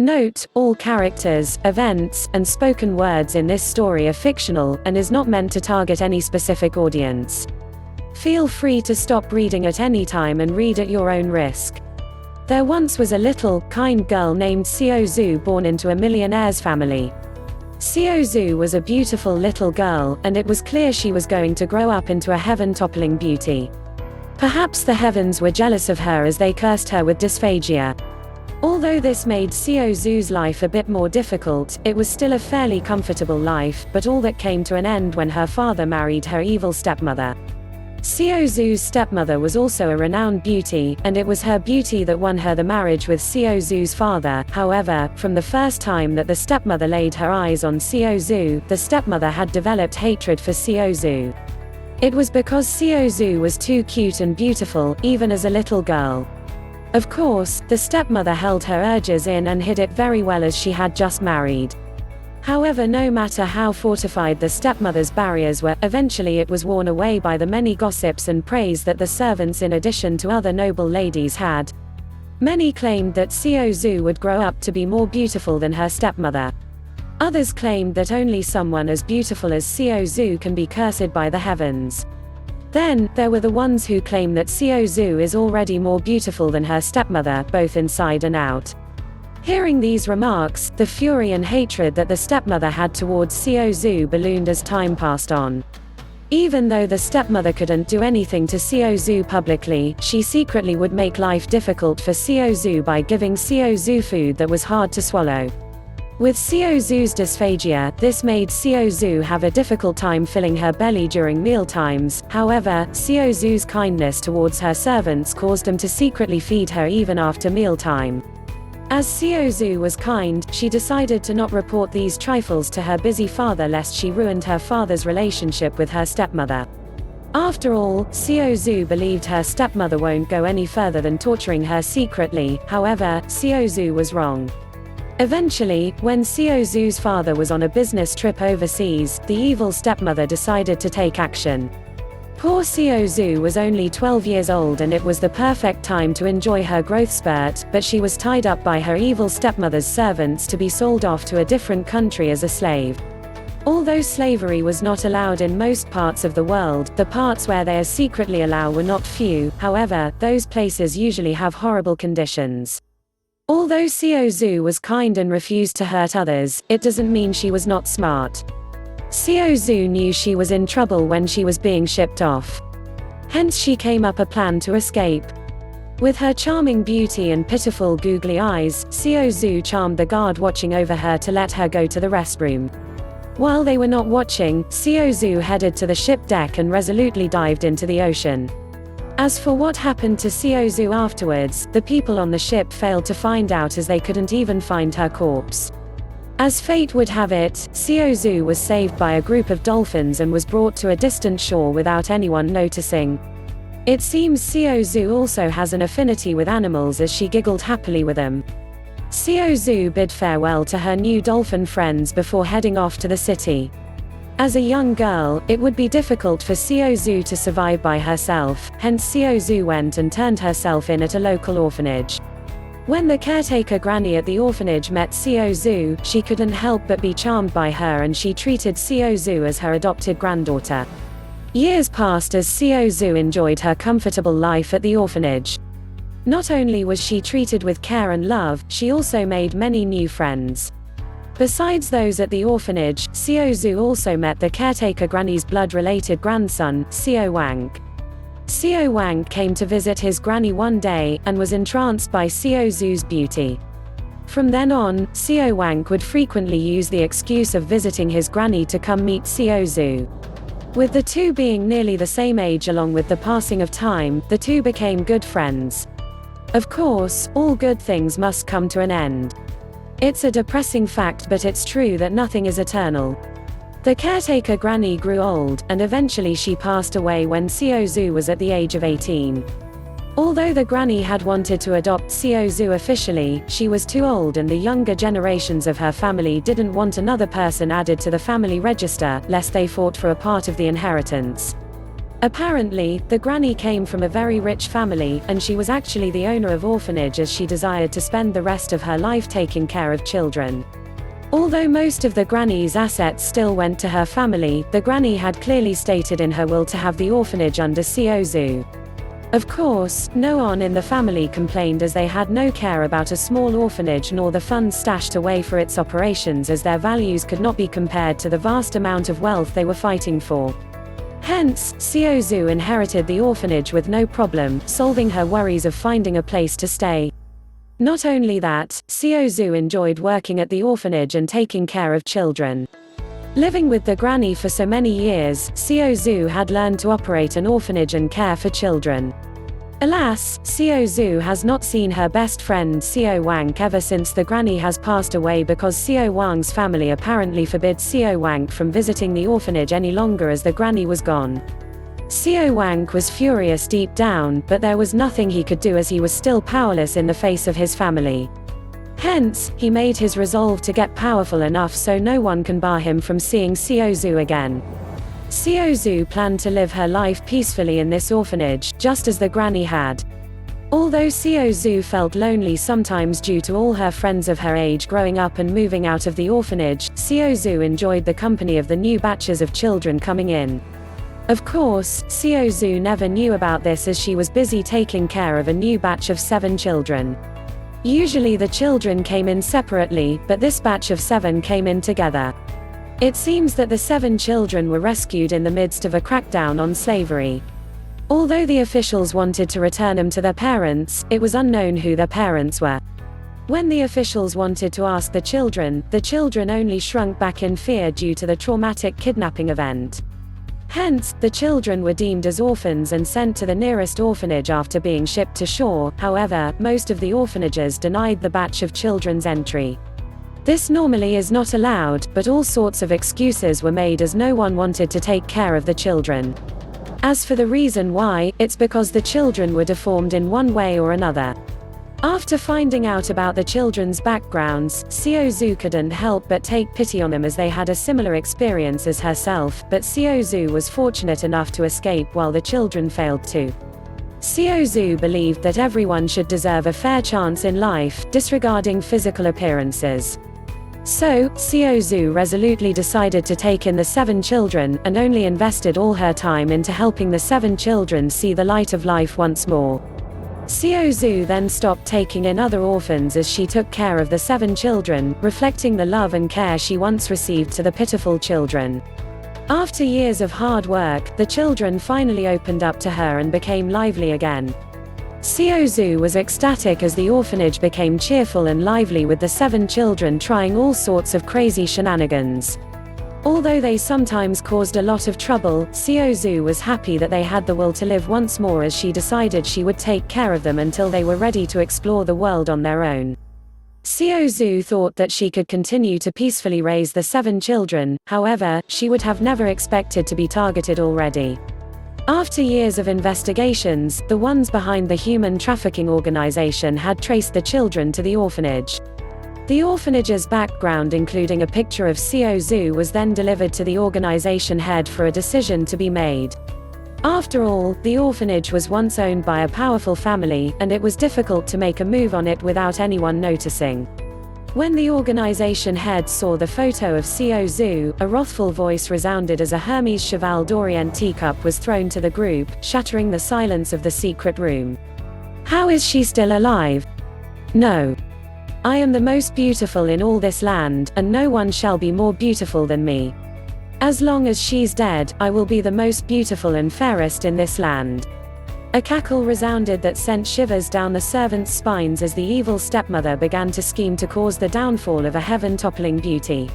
Note, all characters, events, and spoken words in this story are fictional, and is not meant to target any specific audience. Feel free to stop reading at any time and read at your own risk. There once was a little, kind girl named Xiao Zhu born into a millionaire's family. Xiao Zhu was a beautiful little girl, and it was clear she was going to grow up into a heaven-toppling beauty. Perhaps the heavens were jealous of her as they cursed her with dysphagia. Although this made Xiao Zhu's life a bit more difficult, it was still a fairly comfortable life, but all that came to an end when her father married her evil stepmother. Xiao Zhu's stepmother was also a renowned beauty, and it was her beauty that won her the marriage with Xiao Zhu's father. However, from the first time that the stepmother laid her eyes on Xiao Zhu, the stepmother had developed hatred for Xiao Zhu. It was because Xiao Zhu was too cute and beautiful, even as a little girl. Of course, the stepmother held her urges in and hid it very well as she had just married. However, no matter how fortified the stepmother's barriers were, eventually it was worn away by the many gossips and praise that the servants in addition to other noble ladies had. Many claimed that Xiao Zhu would grow up to be more beautiful than her stepmother. Others claimed that only someone as beautiful as Xiao Zhu can be cursed by the heavens. Then, there were the ones who claim that Xiao Zhu is already more beautiful than her stepmother, both inside and out. Hearing these remarks, the fury and hatred that the stepmother had towards Xiao Zhu ballooned as time passed on. Even though the stepmother couldn't do anything to Xiao Zhu publicly, she secretly would make life difficult for Xiao Zhu by giving Xiao Zhu food that was hard to swallow. With Xiao Zhu's dysphagia, this made Xiao Zhu have a difficult time filling her belly during mealtimes. However, Xiao Zhu's kindness towards her servants caused them to secretly feed her even after mealtime. As Xiao Zhu was kind, she decided to not report these trifles to her busy father lest she ruined her father's relationship with her stepmother. After all, Xiao Zhu believed her stepmother won't go any further than torturing her secretly. However, Xiao Zhu was wrong. Eventually, when Xiao Zhu's father was on a business trip overseas, the evil stepmother decided to take action. Poor Xiao Zhu was only 12 years old and it was the perfect time to enjoy her growth spurt, but she was tied up by her evil stepmother's servants to be sold off to a different country as a slave. Although slavery was not allowed in most parts of the world, the parts where they are secretly allowed were not few. However, those places usually have horrible conditions. Although Xiao Zhu was kind and refused to hurt others, it doesn't mean she was not smart. Xiao Zhu knew she was in trouble when she was being shipped off. Hence she came up a plan to escape. With her charming beauty and pitiful googly eyes, Xiao Zhu charmed the guard watching over her to let her go to the restroom. While they were not watching, Xiao Zhu headed to the ship deck and resolutely dived into the ocean. As for what happened to Xiao Zhu afterwards, the people on the ship failed to find out as they couldn't even find her corpse. As fate would have it, Xiao Zhu was saved by a group of dolphins and was brought to a distant shore without anyone noticing. It seems Xiao Zhu also has an affinity with animals as she giggled happily with them. Xiao Zhu bid farewell to her new dolphin friends before heading off to the city. As a young girl, it would be difficult for Xiao Zhu to survive by herself, hence Xiao Zhu went and turned herself in at a local orphanage. When the caretaker granny at the orphanage met Xiao Zhu, she couldn't help but be charmed by her and she treated Xiao Zhu as her adopted granddaughter. Years passed as Xiao Zhu enjoyed her comfortable life at the orphanage. Not only was she treated with care and love, she also made many new friends. Besides those at the orphanage, Xiao Zhu also met the caretaker granny's blood-related grandson, Xiao Wang. Xiao Wang came to visit his granny one day, and was entranced by Xiao Zhu's beauty. From then on, Xiao Wang would frequently use the excuse of visiting his granny to come meet Xiao Zhu. With the two being nearly the same age along with the passing of time, the two became good friends. Of course, all good things must come to an end. It's a depressing fact, but it's true that nothing is eternal. The caretaker granny grew old, and eventually she passed away when Xiao Zhu was at the age of 18. Although the granny had wanted to adopt Xiao Zhu officially, she was too old and the younger generations of her family didn't want another person added to the family register, lest they fought for a part of the inheritance. Apparently, the granny came from a very rich family, and she was actually the owner of orphanage as she desired to spend the rest of her life taking care of children. Although most of the granny's assets still went to her family, the granny had clearly stated in her will to have the orphanage under Xiao. Of course, no one in the family complained as they had no care about a small orphanage nor the funds stashed away for its operations, as their values could not be compared to the vast amount of wealth they were fighting for. Hence, Xiao inherited the orphanage with no problem, solving her worries of finding a place to stay. Not only that, Xiao enjoyed working at the orphanage and taking care of children. Living with the granny for so many years, Xiao had learned to operate an orphanage and care for children. Alas, Xiao has not seen her best friend Xiao Wang ever since the granny has passed away, because Xiao Wang's family apparently forbid Xiao Wang from visiting the orphanage any longer as the granny was gone. Xiao Wang was furious deep down, but there was nothing he could do as he was still powerless in the face of his family. Hence, he made his resolve to get powerful enough so no one can bar him from seeing Xiao again. Xiao planned to live her life peacefully in this orphanage, just as the granny had. Although Xiao felt lonely sometimes due to all her friends of her age growing up and moving out of the orphanage, Xiao enjoyed the company of the new batches of children coming in. Of course, Xiao never knew about this as she was busy taking care of a new batch of 7 children. Usually the children came in separately, but this batch of 7 came in together. It seems that the 7 children were rescued in the midst of a crackdown on slavery. Although the officials wanted to return them to their parents, it was unknown who their parents were. When the officials wanted to ask the children only shrunk back in fear due to the traumatic kidnapping event. Hence, the children were deemed as orphans and sent to the nearest orphanage after being shipped to shore. However, most of the orphanages denied the batch of children's entry. This normally is not allowed, but all sorts of excuses were made as no one wanted to take care of the children. As for the reason why, it's because the children were deformed in one way or another. After finding out about the children's backgrounds, Xiao couldn't help but take pity on them as they had a similar experience as herself, but Xiao was fortunate enough to escape while the children failed to. Xiao believed that everyone should deserve a fair chance in life, disregarding physical appearances. So, Xiao resolutely decided to take in the 7 children, and only invested all her time into helping the 7 children see the light of life once more. Xiao then stopped taking in other orphans as she took care of the 7 children, reflecting the love and care she once received to the pitiful children. After years of hard work, the children finally opened up to her and became lively again. Xiao was ecstatic as the orphanage became cheerful and lively with the 7 children trying all sorts of crazy shenanigans. Although they sometimes caused a lot of trouble, Xiao was happy that they had the will to live once more, as she decided she would take care of them until they were ready to explore the world on their own. Xiao thought that she could continue to peacefully raise the 7 children, however, she would have never expected to be targeted already. After years of investigations, the ones behind the human trafficking organization had traced the children to the orphanage. The orphanage's background, including a picture of Xiao, was then delivered to the organization head for a decision to be made. After all, the orphanage was once owned by a powerful family, and it was difficult to make a move on it without anyone noticing. When the organization head saw the photo of Xiao, a wrathful voice resounded as a Hermes Cheval d'Orient teacup was thrown to the group, shattering the silence of the secret room. How is she still alive? No. I am the most beautiful in all this land, and no one shall be more beautiful than me. As long as she's dead, I will be the most beautiful and fairest in this land. A cackle resounded that sent shivers down the servants' spines as the evil stepmother began to scheme to cause the downfall of a heaven-toppling beauty.